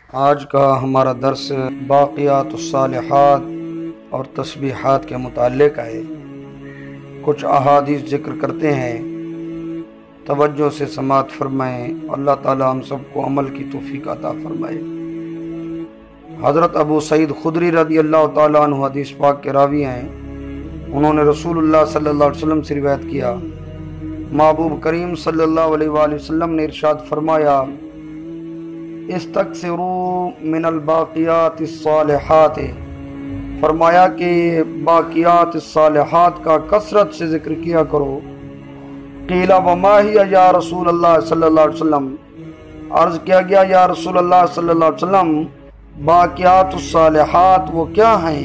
آج کا ہمارا درس باقیات الصالحات اور تسبیحات کے متعلق ہے۔ کچھ احادیث ذکر کرتے ہیں، توجہ سے سماعت فرمائیں۔ اللہ تعالی ہم سب کو عمل کی توفیق عطا فرمائے۔ حضرت ابو سعید خدری رضی اللہ تعالیٰ عنہ حدیث پاک کے راوی ہیں۔ انہوں نے رسول اللہ صلی اللہ علیہ وسلم سے روایت کیا، محبوب کریم صلی اللہ علیہ وآلہ وسلم نے ارشاد فرمایا، استکثروا من الباقیات الصالحات، فرمایا کہ باقیات الصالحات کا کثرت سے ذکر کیا کرو۔ قیل وما ہی یا رسول اللہ صلی اللہ علیہ وسلم، عرض کیا گیا یا رسول اللہ صلی اللہ علیہ وسلم باقیات الصالحات وہ کیا ہیں؟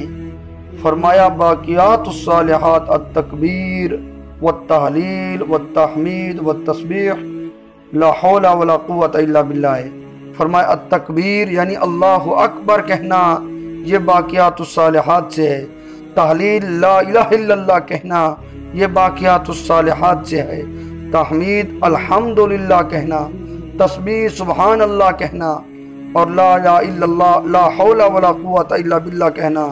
فرمایا باقیات الصالحات التکبیر والتحلیل والتحمید والتسبیح لا حول ولا قوت الا باللہ۔ فرمایا التکبیر یعنی اللہ اکبر کہنا، یہ باقیات الصالحات سے ہے۔ تحلیل لا الہ الا اللہ کہنا، یہ باقیات الصالحات سے ہے۔ تحمید الحمدللہ کہنا، تسبیح سبحان اللہ کہنا، اور لا الہ الا اللہ لا حول ولا قوت الا باللہ کہنا،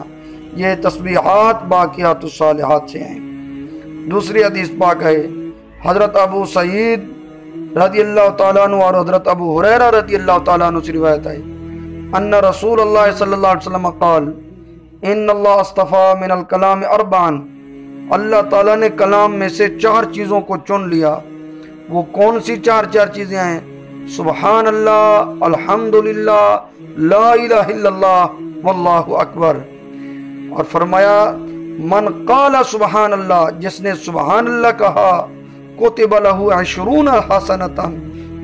یہ تسبیحات باقیات الصالحات سے ہیں۔ دوسری حدیث پاک ہے، حضرت ابو سعید رضی اللہ تعالیٰ عنہ اور حضرت ابو ہریرہ رضی اللہ تعالیٰ عنہ سے روایت ہے، ان رسول اللہ صلی اللہ علیہ وسلم قال، ان اللہ اصطفیٰ من الکلام اربعا، اللہ تعالیٰ نے کلام میں سے 4 چیزوں کو چن لیا۔ وہ کون سی 4 چیزیں ہیں؟ سبحان اللہ، الحمدللہ، لا الہ الا اللہ، واللہ اکبر۔ اور فرمایا من قال سبحان اللہ، جس نے سبحان اللہ کہا، کتب لہ 20 حسنۃ،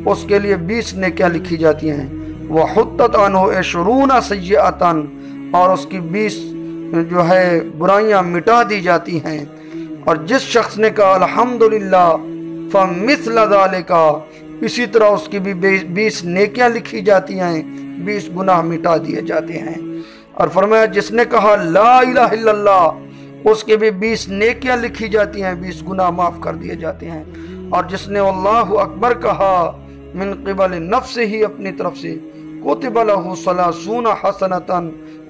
اس کے لیے 20 نیکیاں لکھی جاتی ہیں۔ وحطت عنہ 20 سیئۃ، اور اس کی 20 جو ہے برائیاں مٹا دی جاتی ہیں۔ اور جس شخص نے کہا الحمدللہ فمثل ذالک، اسی طرح اس کی بھی 20 نیکیاں لکھی جاتی ہیں، 20 گناہ مٹا دیے جاتے ہیں۔ اور فرمایا جس نے کہا لا الہ الا اللہ، اس کے بھی 20 نیکیاں لکھی جاتی ہیں، 20 گناہ معاف کر دیے جاتے ہیں۔ اور جس نے اللہ اکبر کہا من قبل نفس ہی، اپنی طرف سے، کتب لہ 30 حسنۃ،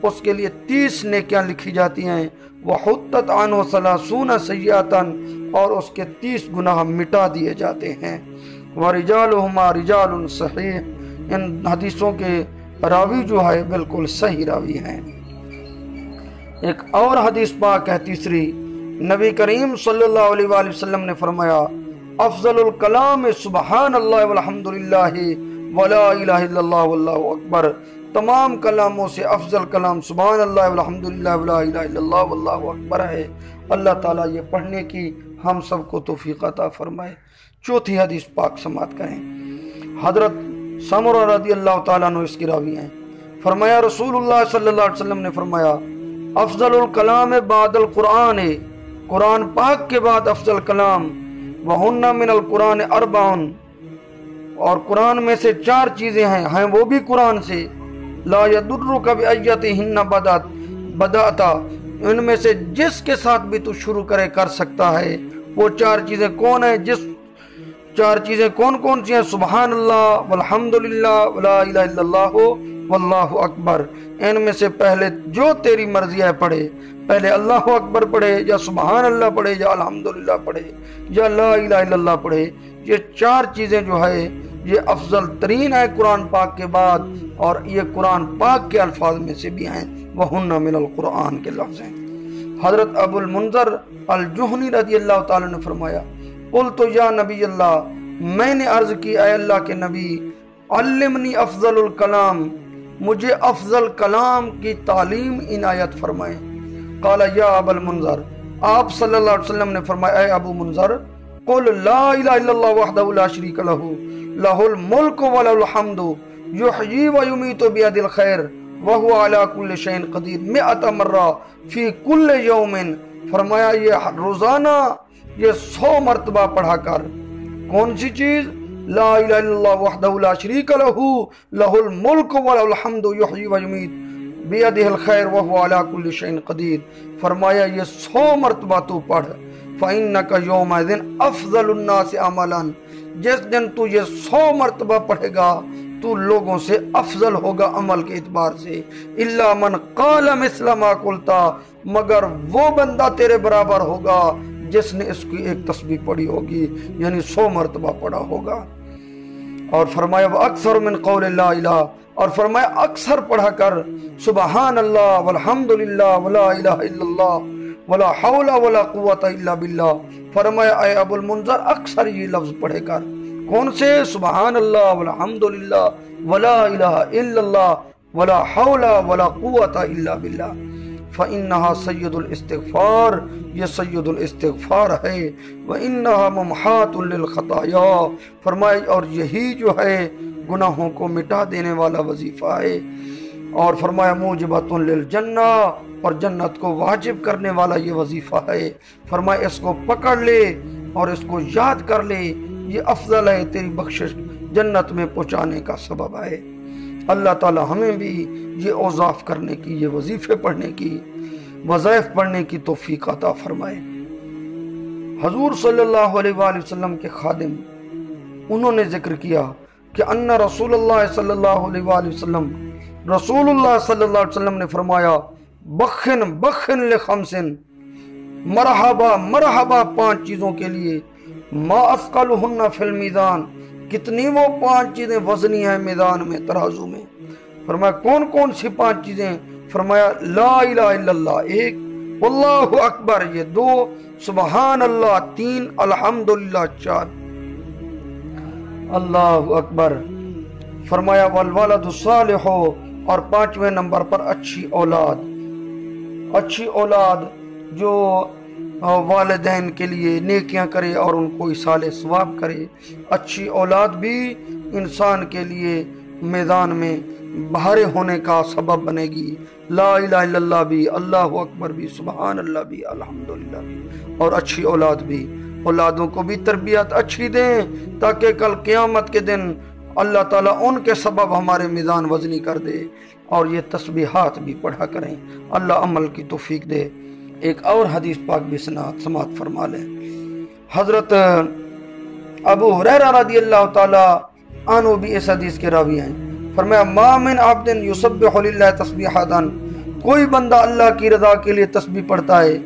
اس کے لیے 30 نیکیاں لکھی جاتی ہیں۔ وحطت عنہ 30 سیئۃ، اور اس کے 30 گناہ مٹا دیے جاتے ہیں۔ ورجالہما رجال صحیح، ان حدیثوں کے راوی جو ہے بالکل صحیح راوی ہیں۔ ایک اور حدیث پاک ہے تیسری، نبی کریم صلی اللہ علیہ وآلہ وسلم نے فرمایا، افضل الکلام سبحان اللہ والحمدللہ ولا الہ الا اللہ واللہ اکبر، تمام کلاموں سے افضل کلام سبحان اللہ والحمدللہ ولا الہ الا اللہ واللہ اکبر ہے۔ اللہ تعالیٰ یہ پڑھنے کی ہم سب کو توفیق عطا فرمائے۔ چوتھی حدیث پاک سماعت کریں۔ حضرت سمرہ رضی اللہ تعالیٰ عنہ اس کی راوی ہیں۔ فرمایا رسول اللہ صلی اللہ علیہ وسلم نے فرمایا، افضل الکلام بعد القرآن، قرآن پاک کے بعد افضل کلام، وہن من القرآن 4، اور قرآن میں سے 4 چیزیں ہیں وہ بھی قرآن سے، لا یضرک بایتہن بدأت، ان میں سے جس کے ساتھ بھی تو شروع کر سکتا ہے۔ وہ 4 چیزیں کون ہیں؟ 4 چیزیں کون سی ہیں؟ سبحان اللہ والحمدللہ ولا الہ الا اللہ واللہ اکبر۔ ان میں سے پہلے جو تیری مرضی ہے پڑھے، پہلے اللہ اکبر پڑھے، یا سبحان اللہ پڑھے، یا الحمدللہ پڑھے، یا لا الہ الا اللہ پڑھے۔ یہ 4 چیزیں جو ہے یہ افضل ترین ہے قرآن پاک کے بعد، اور یہ قرآن پاک کے الفاظ میں سے بھی ہیں، وہن من القرآن کے لفظ ہیں۔ حضرت ابو المنذر الجہنی رضی اللہ تعالیٰ نے فرمایا، قلت یا نبی اللہ، میں نے عرض کی اے اللہ کے نبی، علمنی افضل الکلام، مجھے افضل کلام کی تعلیم عنایت فرمائیں۔ قال یا ابا المنذر، آپ صلی اللہ علیہ وسلم نے فرمایا اے ابو منذر، قل لا الہ الا اللہ وحدہ لا شریک لہ، لہ الملک ولہ الحمد، یحیی ویمیت بیدہ الخیر وہو علی کل شیء قدیر 100 مرہ فی کل یوم۔ فرمایا یہ روزانہ یہ 100 مرتبہ پڑھا کر۔ کون سی چیز؟ لا الہ الا اللہ وحدہ لا شریک لہ، لہ الملک ولہ الحمد، یحیی ویمیت بیدہ الخیر وہو علی کل شیء قدیر۔ فرمایا یہ 100 مرتبہ تو پڑھ، فإنک یومئذ افضل الناس عملا، جس دن تو یہ 100 مرتبہ پڑھے گا تو لوگوں سے افضل ہوگا عمل کے اعتبار سے. الا من قال مثل ما قلتا، مگر وہ بندہ تیرے برابر ہوگا جس نے اس کی ایک تسبیح پڑھی ہوگی، یعنی 100 مرتبہ پڑھا ہوگا. اور فرمایا وَأَكْثَرُ مِنْ قَوْلِ لَا إِلَهَ، اور فرمایا اکثر پڑھا کر سبحان اللہ والحمد للہ ولا الہ الا اللہ ولا حول ولا قوت الا باللہ. فرمایا اے ابو المنذر اکثر یہ لفظ پڑھے کر. کون سے؟ سبحان اللہ والحمد للہ ولا الہ الا اللہ ولا حول ولا قوت الا باللہ. فإنہا سید الاستغفار، یہ سید الاستغفار ہے. وإنہا ممحات للخطایا، فرمائے اور یہی جو ہے گناہوں کو مٹا دینے والا وظیفہ ہے. اور فرمایا موجبۃ للجنہ، اور جنت کو واجب کرنے والا یہ وظیفہ ہے. فرمایا اس کو پکڑ لے اور اس کو یاد کر لے، یہ افضل ہے، تیری بخشش جنت میں پہنچانے کا سبب ہے. اللہ تعالی ہمیں بھی یہ اوظاف کرنے کی، یہ وظیفے پڑھنے کی، وظائف پڑھنے کی توفیق عطا فرمائے. حضور صلی اللہ علیہ وآلہ وسلم کے خادم انہوں نے ذکر کیا کہ ان رسول اللہ صلی اللہ علیہ وآلہ وسلم، رسول اللہ صلی اللہ علیہ وسلم نے فرمایا بخن بخن لخمسن، مرحبا مرحبا 5 چیزوں کے لیے، ما اثقلہن فی المیزان، کتنی وہ 5 چیزیں وزنی ہیں میدان میں، ترازو میں. فرمایا کون کون سی 5 چیزیں؟ فرمایا لا الہ الا اللہ 1، واللہ اکبر یہ 2، سبحان اللہ 3، الحمدللہ 4. اللہ اکبر. فرمایا والولد الصالح، اور 5ویں نمبر پر اچھی اولاد. اچھی اولاد جو والدین کے لیے نیکیاں کرے اور ان کو ایصال ثواب کرے. اچھی اولاد بھی انسان کے لیے میدان میں بہارے ہونے کا سبب بنے گی. لا الہ الا اللہ بھی، اللہ اکبر بھی، سبحان اللہ بھی، الحمدللہ بھی. اور اچھی اولاد بھی، اولادوں کو بھی تربیت اچھی دیں تاکہ کل قیامت کے دن اللہ تعالیٰ ان کے سبب ہمارے میزان وزنی کر دے. اور یہ تسبیحات بھی پڑھا کریں. اللہ عمل کی توفیق دے. ایک اور حدیث پاک بھی سماعت فرما لیں. حضرت ابو ہریرہ رضی اللہ تعالی عنہ بھی اس حدیث کے راوی ہیں. فرمایا ما من عبد یسبح للہ تسبیحۃ، کوئی بندہ اللہ کی رضا کے لیے تسبیح پڑھتا ہے،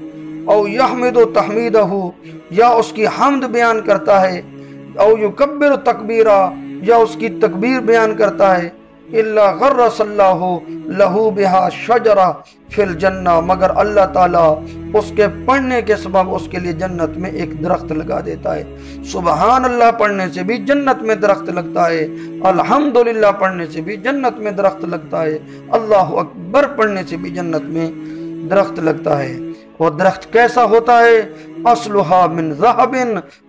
او یحمد تحمیدہ، یا اس کی حمد بیان کرتا ہے، او یکبر تکبیرہ، یا اس کی تکبیر بیان کرتا ہے، الا غرس اللہ لہ بہا شجرہ فی الجنہ، مگر اللہ تعالیٰ اس کے پڑھنے کے سبب اس کے لیے جنت میں ایک درخت لگا دیتا ہے. سبحان اللہ پڑھنے سے بھی جنت میں درخت لگتا ہے، الحمدللہ پڑھنے سے بھی جنت میں درخت لگتا ہے، اللہ اکبر پڑھنے سے بھی جنت میں درخت لگتا ہے. وہ درخت کیسا ہوتا ہے؟ اصلها من ذهب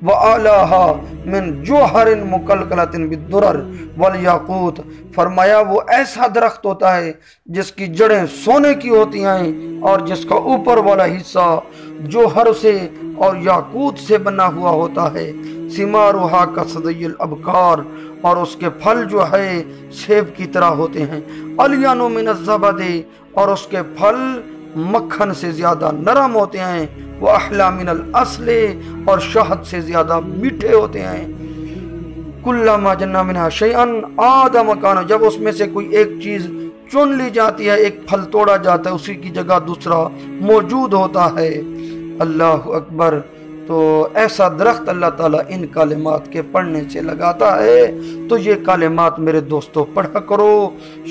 وآلاها من جوہر مکلکلۃ بالدرر والیاقوت. فرمایا وہ ایسا درخت ہوتا ہے جس کی جڑیں سونے کی ہوتی ہیں اور جس کا اوپر والا حصہ جوہر سے اور یاقوت سے بنا ہوا ہوتا ہے. ثمارها کصدی الابکار، اور اس کے پھل جو ہے سیب کی طرح ہوتے ہیں. الین من الزبد، اور اس کے پھل مکھن سے زیادہ نرم ہوتے ہیں. وَأَحْلَى مِنَ الْأَصْلِ، اور شہد سے زیادہ میٹھے ہوتے ہیں. كُلَّمَا جَنَّ مِنْهَا شَيْئًا عَادَ مَكَانَهُ، جب اس میں سے کوئی ایک چیز چن لی جاتی ہے، ایک پھل توڑا جاتا ہے، اسی کی جگہ دوسرا موجود ہوتا ہے. اللہ اکبر. تو ایسا درخت اللہ تعالیٰ ان کلمات کے پڑھنے سے لگاتا ہے. تو یہ کلمات میرے دوستو پڑھا کرو.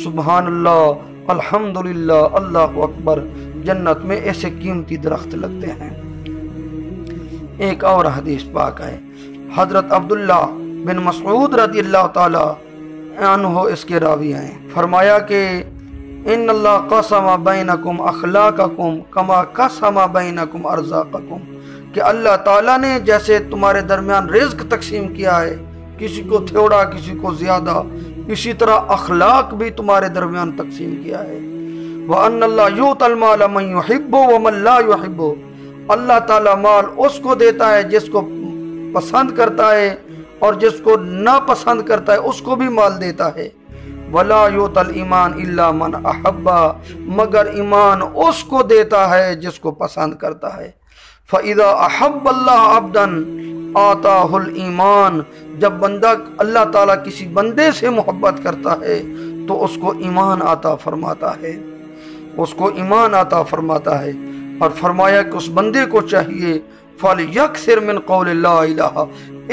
سبحان اللہ، الحمدللہ، اللہ اکبر. جنت میں ایسے قیمتی درخت لگتے ہیں. ایک اور حدیث پاک ہے، حضرت عبداللہ بن مسعود رضی اللہ تعالی عنہ اس کے راوی ہیں. فرمایا کہ ان اللہ قسم بینکم اخلاقکم کما قسم بینکم ارزاقکم، کہ اللہ تعالیٰ نے جیسے تمہارے درمیان رزق تقسیم کیا ہے، کسی کو تھوڑا کسی کو زیادہ، اسی طرح اخلاق بھی تمہارے درمیان تقسیم کیا ہے. وَأَنَّ اللَّهَ يُؤْتَى الْمَالَ مَنْ يُحِبُّ وَمَنْ لَا يُحِبُّ، اللہ تعالیٰ مال اس کو دیتا ہے جس کو پسند کرتا ہے، اور جس کو ناپسند کرتا ہے اس کو بھی مال دیتا ہے. وَلَا يُؤْتَى الْإِيمَانَ إِلَّا مَنْ أَحَبَّ، مگر ایمان اس کو دیتا ہے جس کو پسند کرتا ہے. فَإِذَا أَحَبَّ اللَّهُ عَبْدًا آتَاهُ الْإِيمَانَ، جب بندہ اللہ تعالیٰ کسی بندے سے محبت کرتا ہے تو اس کو ایمان عطا فرماتا ہے، اس کو ایمان عطا فرماتا ہے۔ اور فرمایا کہ اس بندے کو چاہیے فَلْيَكْثِرْ مِنْ قَوْلِ لَا إِلَهَ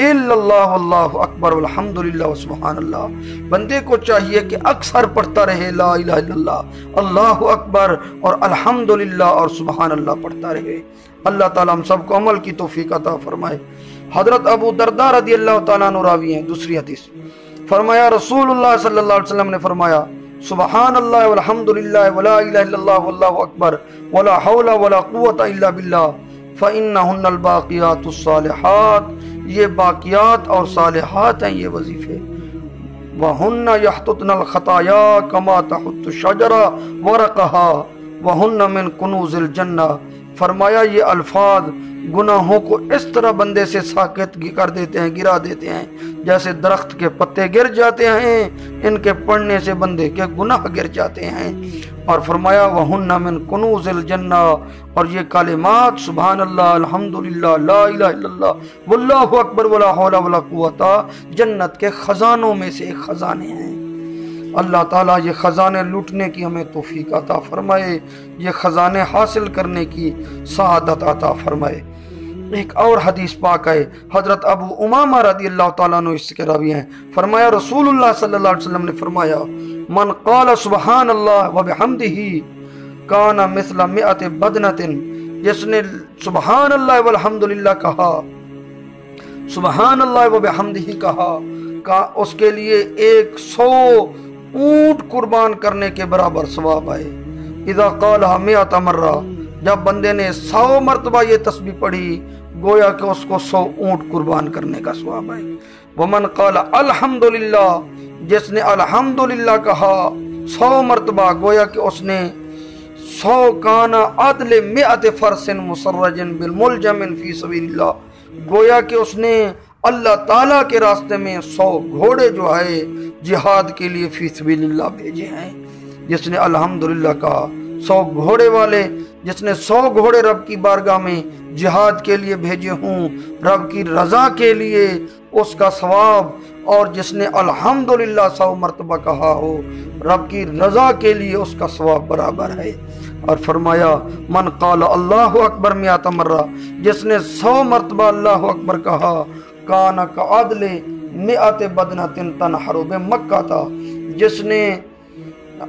إِلَّا اللَّهُ وَاللَّهُ أَكْبَرُ وَالْحَمْدُ لِلَّهِ وَسُبْحَانَ اللَّهِ، بندے کو چاہیے کہ اکثر پڑھتا رہے لا الہ الا اللہ، اللہ اکبر اور الحمدللہ اور سبحان اللہ پڑھتا رہے۔ اللہ تعالیٰ ہم سب کو عمل کی توفیق عطا فرمائے۔ حضرت ابو درداء رضی اللہ تعالیٰ عنہ راوی ہیں دوسری حدیث، فرمایا رسول اللہ صلی اللہ علیہ وسلم نے فرمایا سبحان اللہ والحمدللہ ولا الہ الا اللہ واللہ اکبر ولا حول ولا قوت الا باللہ فإنہن الباقیات الصالحات، یہ باقیات اور صالحات ہیں یہ وظیفے۔ وہن یحططن الخطایا کما تحط الشجر ورقہا وہن من کنوز الجنہ، فرمایا یہ الفاظ گناہوں کو اس طرح بندے سے ساکت کر دیتے ہیں، گرا دیتے ہیں جیسے درخت کے پتے گر جاتے ہیں، ان کے پڑھنے سے بندے کے گناہ گر جاتے ہیں۔ اور فرمایا وَهُنَّ مِن كُنُوزِ الْجَنَّةِ، اور یہ کلمات سبحان اللہ الحمدللہ لا الہ الا اللہ واللہ اکبر ولا حول ولا قوت جنت کے خزانوں میں سے ایک خزانے ہیں۔ اللہ تعالیٰ یہ خزانے لوٹنے کی ہمیں توفیق عطا فرمائے، یہ خزانے حاصل کرنے کی سعادت عطا فرمائے۔ ایک اور حدیث پاک ہے، حضرت ابو امامہ رضی اللہ تعالیٰ عنہ اس کے راوی ہیں، فرمایا رسول اللہ صلی اللہ علیہ وسلم نے فرمایا من قال سبحان اللہ وبحمدہ کان مثل مئۃ بدنۃ، جس نے سبحان اللہ والحمدللہ کہا، سبحان اللہ وبحمدہ کہا، اس کے لیے 100 اونٹ قربان کرنے کے برابر ثواب ہے۔ اذا قالها 100 مرہ، جب بندے نے 100 مرتبہ یہ تسبیح پڑھی گویا کہ اس کو 100 اونٹ قربان کرنے کا ثواب ہے۔ ومن قال الحمدللہ، جس نے الحمدللہ کہا 100 مرتبہ گویا کہ اس نے 100 کان عدل 100 فرس مسرج بالملجم فی سبیل اللہ، گویا کہ اس نے اللہ تعالیٰ کے راستے میں 100 گھوڑے جو ہے جہاد کے لیے فی سبیل اللہ بھیجے ہیں۔ جس نے الحمدللہ کہا 100 گھوڑے والے، جس نے 100 گھوڑے رب کی بارگاہ میں جہاد کے لیے بھیجے ہوں رب کی رضا کے لیے، اس کا ثواب، اور جس نے الحمدللہ 100 مرتبہ کہا ہو رب کی رضا کے لیے اس کا ثواب برابر ہے۔ اور فرمایا من قال اللہ اکبر 100 مرہ، جس نے 100 مرتبہ اللہ اکبر کہا کان کعدل 100 بدنۃ تنحر بمکہ تھا، جس نے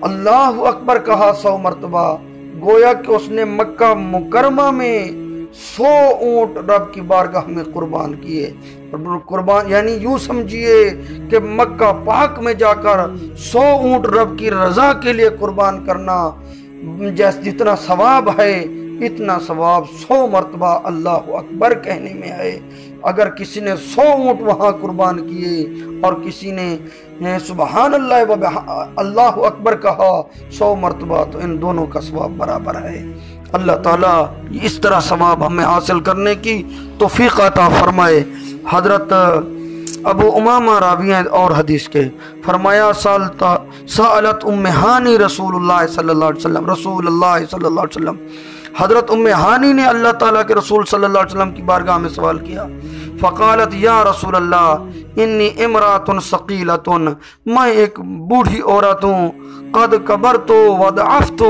اللہ اکبر کہا 100 مرتبہ گویا کہ اس نے مکہ مکرمہ میں 100 اونٹ رب کی بارگاہ میں قربان کیے۔ قربان یعنی یوں سمجھیے کہ مکہ پاک میں جا کر 100 اونٹ رب کی رضا کے لیے قربان کرنا جتنا ثواب ہے اتنا ثواب 100 مرتبہ اللہ اکبر کہنے میں ہے۔ اگر کسی نے 100 اونٹ وہاں قربان کیے اور کسی نے سبحان اللہ و اللہ اکبر کہا 100 مرتبہ تو ان دونوں کا ثواب برابر ہے۔ اللہ تعالیٰ اس طرح ثواب ہمیں حاصل کرنے کی توفیق عطا فرمائے۔ حضرت ابو امامہ راوی ہیں اور حدیث کے، فرمایا سألت ام ہانی رسول اللہ صلی اللہ علیہ وسلم، رسول اللہ صلی اللہ علیہ وسلم، حضرت ام ہانی نے اللہ تعالیٰ کے رسول صلی اللہ علیہ وسلم کی بارگاہ میں سوال کیا، فقالت یا رسول اللہ انی امرات ثقیلۃ، میں ایک بوڑھی عورت ہوں، قد کبرت وضعفت،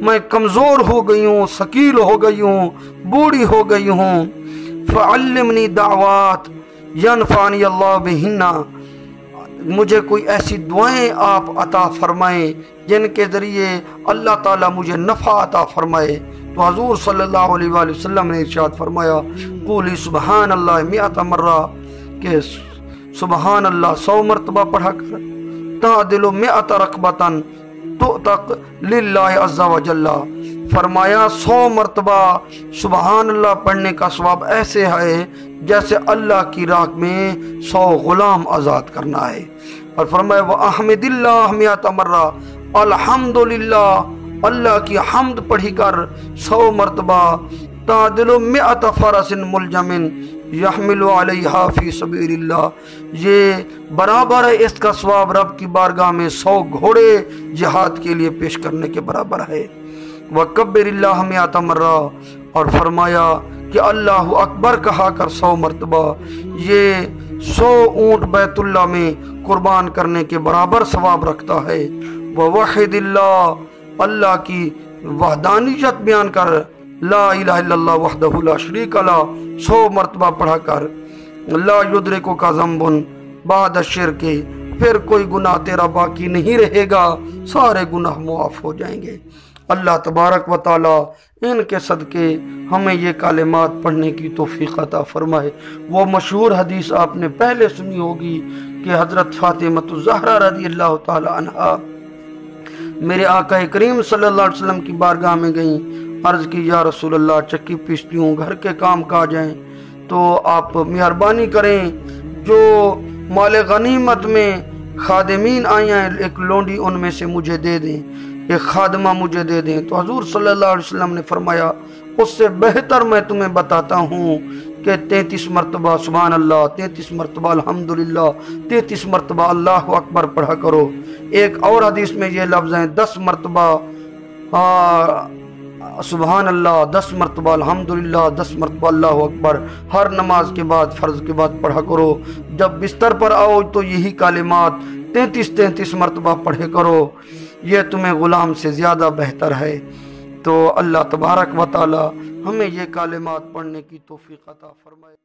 میں کمزور ہو گئی ہوں، ثقیل ہو گئی ہوں، بوڑھی ہو گئی ہوں، فعلمنی دعوات ینفعنی اللہ بہن، مجھے کوئی ایسی دعائیں آپ عطا فرمائیں جن کے ذریعے اللہ تعالیٰ مجھے نفع عطا فرمائے۔ تو حضور صلی اللہ علیہ وآلہ وسلم نے ارشاد فرمایا قولی سبحان اللہ 100 مرہ، کہ سبحان اللہ 100 مرتبہ پڑھا کر تعدل 100 رکبتاً تؤتق للہ عز و جل، فرمایا 100 مرتبہ سبحان اللہ پڑھنے کا ثواب ایسے ہے جیسے اللہ کی راہ میں 100 غلام آزاد کرنا ہے۔ اور فرمایا وَأَحْمِدِ اللَّهَ 100 مرہ، الحمدللہ اللہ کی حمد پڑھی کر 100 مرتبہ، تعدل 100 فرس ملجم یحمل علیہا فی سبیل اللہ، یہ برابر ہے اس کا ثواب رب کی بارگاہ میں 100 گھوڑے جہاد کے لیے پیش کرنے کے برابر ہے۔ وَكَبِّرِ اللَّهَ 100 مرہ، اور فرمایا کہ اللہ اکبر کہا کر 100 مرتبہ، یہ 100 اونٹ بیت اللہ میں قربان کرنے کے برابر ثواب رکھتا ہے۔ ووحد اللہ، اللہ کی وحدانیت بیان کر، لا الہ الا اللہ وحدہ لا شریک لہ 100 مرتبہ پڑھا کر، لا یدرکو کا ذنب بعد الشرک، پھر کوئی گناہ تیرا باقی نہیں رہے گا، سارے گناہ معاف ہو جائیں گے۔ اللہ تبارک و تعالی ان کے صدقے ہمیں یہ کلمات پڑھنے کی توفیق عطا فرمائے۔ وہ مشہور حدیث آپ نے پہلے سنی ہوگی کہ حضرت فاطمہ الزہرا رضی اللہ تعالی عنہا میرے آقا کریم صلی اللہ علیہ وسلم کی بارگاہ میں گئیں، عرض کی یا رسول اللہ چکی پیستی ہوں، گھر کے کام کاج ہیں، تو آپ مہربانی کریں جو مال غنیمت میں خادمین آئی ہیں ایک لونڈی ان میں سے مجھے دے دیں، ایک خادمہ مجھے دے دیں۔ تو حضور صلی اللہ علیہ وسلم نے فرمایا اس سے بہتر میں تمہیں بتاتا ہوں کہ 33 مرتبہ سبحان اللہ، 33 مرتبہ الحمدللہ، 33 مرتبہ اللہ اکبر پڑھا کرو۔ ایک اور حدیث میں یہ لفظ ہیں 10 مرتبہ سبحان اللہ، 10 مرتبہ الحمدللہ، 10 مرتبہ اللہ اکبر، ہر نماز کے بعد فرض کے بعد پڑھا کرو۔ جب بستر پر آؤ تو یہی کلمات 33 مرتبہ پڑھے کرو، یہ تمہیں غلام سے زیادہ بہتر ہے۔ تو اللہ تبارک و تعالی ہمیں یہ کلمات پڑھنے کی توفیق عطا فرمائے۔